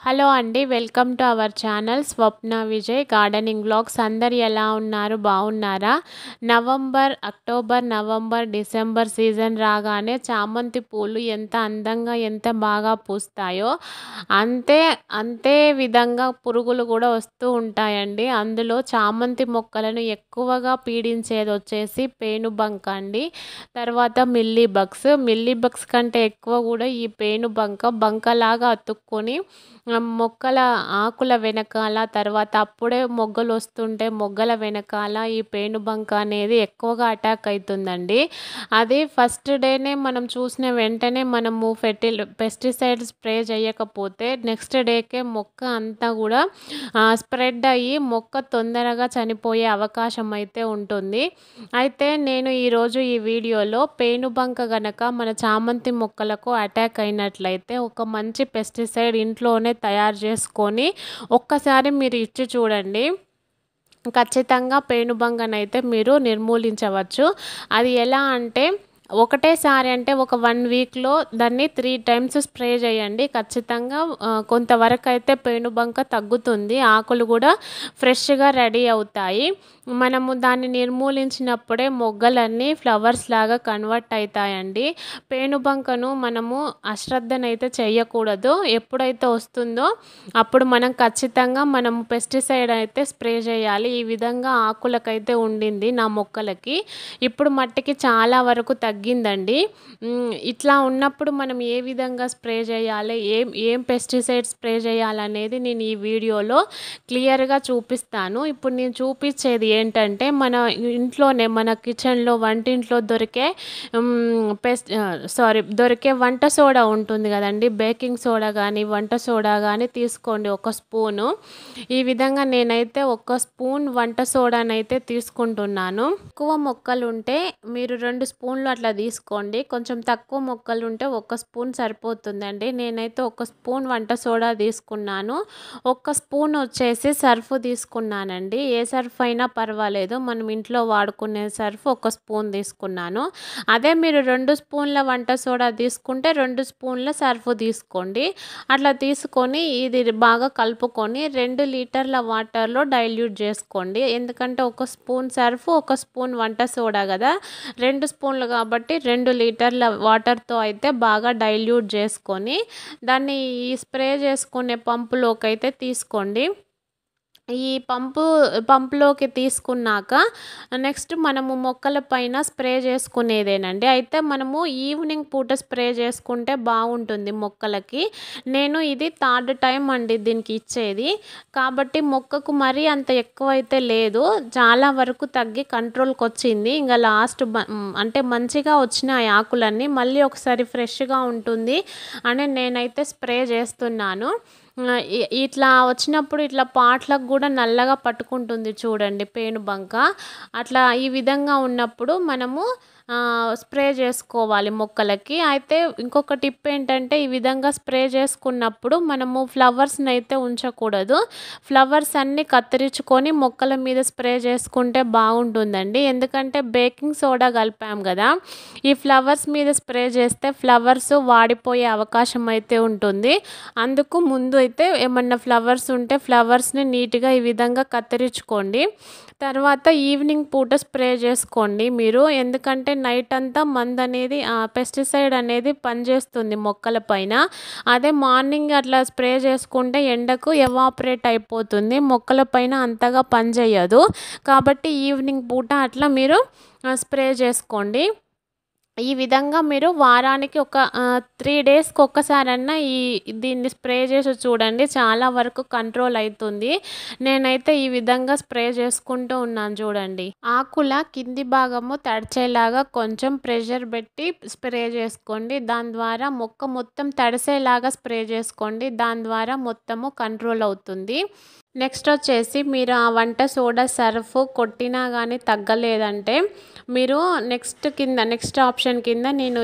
Hello అండి. Welcome to our channel Swapna Vijay gardening vlogs. అందరు ఎలా ఉన్నారు? బాగున్నారా? అక్టోబర్, నవంబర్, డిసెంబర్ సీజన్ రాగానే చామంతి పూలు ఎంత అందంగా ఎంత బాగా పూస్తాయో అంతే అంతే విధంగా పురుగులు కూడా వస్తూ ఉంటాయండి. అందులో చామంతి మొక్కలను ఎక్కువగా పీడించేది వచ్చేసి పేనుబంక అండి. తర్వాత మిల్లీ బగ్స్ కంటే ఎక్కువ కూడా ఈ బంకలాగా అతుక్కొని మొక్కల ఆకుల వెనకాల, తర్వాత అప్పుడే మొగ్గలు వస్తుంటే మొగ్గల వెనకాల ఈ పేనుబంక అనేది ఎక్కువగా అటాక్ అవుతుందండి. అది ఫస్ట్ డేనే మనం చూసిన వెంటనే మనము పెస్టిసైడ్ స్ప్రే చేయకపోతే నెక్స్ట్ డేకే మొక్క అంతా కూడా స్ప్రెడ్ అయ్యి మొక్క తొందరగా చనిపోయే అవకాశం అయితే ఉంటుంది. అయితే నేను ఈరోజు ఈ వీడియోలో పేనుబంక గనక మన చామంతి మొక్కలకు అటాక్ అయినట్లయితే ఒక మంచి పెస్టిసైడ్ ఇంట్లోనే తయారు చేసుకొని ఒక్కసారి మీరు ఇచ్చి చూడండి. ఖచ్చితంగా పేనుబంకనైతే మీరు నిర్మూలించవచ్చు. అది ఎలా అంటే ఒకటేసారి అంటే ఒక 1 వీక్లో దాన్ని 3 టైమ్స్ స్ప్రే చేయండి. ఖచ్చితంగా కొంతవరకు అయితే పేనుబంక తగ్గుతుంది. ఆకులు కూడా ఫ్రెష్గా రెడీ అవుతాయి. మనము దాన్ని నిర్మూలించినప్పుడే మొగ్గలన్నీ ఫ్లవర్స్ లాగా కన్వర్ట్ అవుతాయండి. పేనుబంకను మనము అశ్రద్ధనైతే చేయకూడదు. ఎప్పుడైతే వస్తుందో అప్పుడు మనము పెస్టిసైడ్ అయితే స్ప్రే చేయాలి. ఈ విధంగా ఆకులకైతే ఉండింది నా మొక్కలకి. ఇప్పుడు మట్టికి చాలా వరకు తగ్గిందండి. ఇట్లా ఉన్నప్పుడు మనం ఏ విధంగా స్ప్రే చేయాలి, ఏం పెస్టిసైడ్ స్ప్రే చేయాలనేది నేను ఈ వీడియోలో క్లియర్గా చూపిస్తాను. ఇప్పుడు నేను చూపించేది ఏంటంటే మన కిచెన్లో వంటింట్లో దొరికే వంట సోడా ఉంటుంది కదండి. బేకింగ్ సోడా కానీ వంట సోడా కానీ తీసుకోండి, 1 స్పూను. ఈ విధంగా నేనైతే 1 స్పూన్ వంట సోడానైతే తీసుకుంటున్నాను. ఎక్కువ మొక్కలు ఉంటే మీరు 2 స్పూన్లు అట్లా తీసుకోండి. కొంచెం తక్కువ మొక్కలు ఉంటే 1 స్పూన్ సరిపోతుందండి. నేనైతే 1 స్పూన్ వంట సోడా తీసుకున్నాను. 1 స్పూన్ వచ్చేసి సర్ఫ్ తీసుకున్నానండి. ఏ సర్ఫ్ అయినా పర్వాలేదు, మనం ఇంట్లో వాడుకునే సర్ఫ్ 1 స్పూన్ తీసుకున్నాను. అదే మీరు 2 స్పూన్ల వంట సోడా తీసుకుంటే 2 స్పూన్ల సర్ఫ్ తీసుకోండి. అట్లా తీసుకొని ఇది బాగా కలుపుకొని 2 లీటర్ల వాటర్లో డైల్యూట్ చేసుకోండి. ఎందుకంటే 1 స్పూన్ సర్ఫ్ 1 స్పూన్ వంట సోడా కదా, 2 స్పూన్లు కాబట్టి 2 లీటర్ల వాటర్తో అయితే బాగా డైల్యూట్ చేసుకొని దాన్ని ఈ స్ప్రే చేసుకునే పంపులోకి అయితే తీసుకోండి. ఈ పంపులోకి తీసుకున్నాక నెక్స్ట్ మనము మొక్కల పైన స్ప్రే చేసుకునేదేనండి. అయితే మనము ఈవినింగ్ పూట స్ప్రే చేసుకుంటే బాగుంటుంది మొక్కలకి. నేను ఇది 3rd టైం అండి దీనికి ఇచ్చేది. కాబట్టి మొక్కకు మరీ అంత ఎక్కువైతే లేదు, చాలా వరకు తగ్గి కంట్రోల్కి వచ్చింది. ఇంకా అంటే మంచిగా వచ్చినాయి ఆకులన్నీ, మళ్ళీ ఒకసారి ఫ్రెష్గా ఉంటుంది అని నేనైతే స్ప్రే చేస్తున్నాను. ఇట్లా వచ్చినప్పుడు ఇట్లా పాట్లకు కూడా నల్లగా పట్టుకుంటుంది చూడండి పేనుబంక. అట్లా ఈ విధంగా ఉన్నప్పుడు మనము స్ప్రే చేసుకోవాలి మొక్కలకి. అయితే ఇంకొక టిప్ ఏంటంటే ఈ విధంగా స్ప్రే చేసుకున్నప్పుడు మనము ఫ్లవర్స్ని అయితే ఉంచకూడదు. ఫ్లవర్స్ అన్నీ కత్తిరించుకొని మొక్కల మీద స్ప్రే చేసుకుంటే బాగుంటుందండి. ఎందుకంటే బేకింగ్ సోడా కలిపాం కదా, ఈ ఫ్లవర్స్ మీద స్ప్రే చేస్తే ఫ్లవర్స్ వాడిపోయే అవకాశం అయితే ఉంటుంది. అందుకు ముందు అయితే ఏమన్నా ఫ్లవర్స్ ఉంటే ఫ్లవర్స్ని నీట్గా ఈ విధంగా కత్తిరించుకోండి. తర్వాత ఈవినింగ్ పూట స్ప్రే చేసుకోండి మీరు. ఎందుకంటే నైట్ అంతా పెస్టిసైడ్ అనేది పనిచేస్తుంది మొక్కల పైన. అదే మార్నింగ్ అట్లా స్ప్రే చేసుకుంటే ఎండకు ఎవాపరేట్ అయిపోతుంది, మొక్కల పైన అంతగా పనిచేయదు. కాబట్టి ఈవినింగ్ పూట అట్లా మీరు స్ప్రే చేసుకోండి. ఈ విధంగా మీరు వారానికి ఒక 3 డేస్కి ఒక్కసారన్నా దీన్ని స్ప్రే చేసి చూడండి, చాలా వరకు కంట్రోల్ అవుతుంది. నేనైతే ఈ విధంగా స్ప్రే చేసుకుంటూ ఉన్నాను చూడండి. ఆకుల కింది భాగము తడిచేలాగా కొంచెం ప్రెషర్ పెట్టి స్ప్రే చేసుకోండి. దాని ద్వారా మొక్క మొత్తం తడిసేలాగా స్ప్రే చేసుకోండి. దాని ద్వారా మొత్తము కంట్రోల్ అవుతుంది. నెక్స్ట్ వచ్చేసి మీరు ఆ వంట సోడా సర్ఫ్ కొట్టినా కానీ తగ్గలేదంటే మీరు నెక్స్ట్ ఆప్షన్ కింద నేను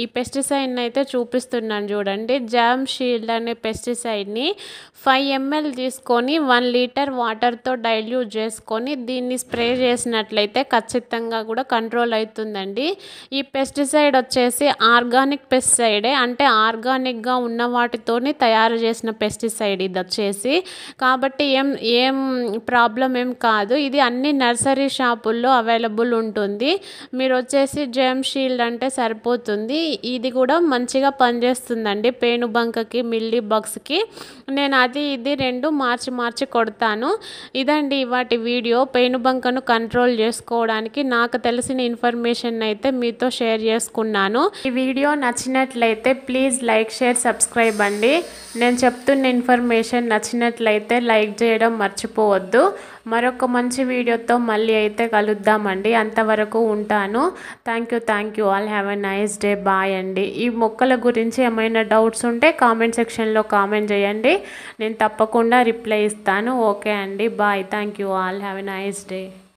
ఈ పెస్టిసైడ్ని అయితే చూపిస్తున్నాను చూడండి. జామ్ షీల్డ్ అనే పెస్టిసైడ్ని 5 ml తీసుకొని 1 లీటర్ వాటర్తో డైల్యూట్ చేసుకొని దీన్ని స్ప్రే చేసినట్లయితే ఖచ్చితంగా కూడా కంట్రోల్ అవుతుందండి. ఈ పెస్టిసైడ్ వచ్చేసి ఆర్గానిక్ పెస్టిసైడే, అంటే ఆర్గానిక్గా ఉన్న వాటితోని తయారు చేసిన పెస్టిసైడ్ ఇది వచ్చేసి. కాబట్టి ఏం ప్రాబ్లం ఏం కాదు. ఇది అన్ని నర్సరీ షాపుల్లో అవైలబుల్ ఉంటుంది. మీరు వచ్చేసి జెమ్ షీల్డ్ అంటే సరిపోతుంది. ఇది కూడా మంచిగా పనిచేస్తుందండి పేనుబంకకి, మిల్లీ బగ్స్కి. నేను ఇది 2 మార్చి కొడతాను. ఇదండి వాటి వీడియో. పేనుబంకను కంట్రోల్ చేసుకోవడానికి నాకు తెలిసిన ఇన్ఫర్మేషన్ అయితే మీతో షేర్ చేసుకున్నాను. ఈ వీడియో నచ్చినట్లయితే ప్లీజ్ లైక్, షేర్, సబ్స్క్రైబ్ అండి. నేను చెప్తున్న ఇన్ఫర్మేషన్ నచ్చినట్లయితే లైక్ చేయడం మర్చిపోవద్దు. మరొక మంచి వీడియోతో మళ్ళీ అయితే కలుద్దామండి. అంతవరకు ఉంటాను. Thank you all. Have a nice day. Bye అండి. ఈ మొక్కల గురించి ఏమైనా డౌట్స్ ఉంటే కామెంట్ సెక్షన్లో కామెంట్ చేయండి. నేను తప్పకుండా రిప్లై ఇస్తాను. ఓకే అండి. Bye. Thank you all. Have a nice day.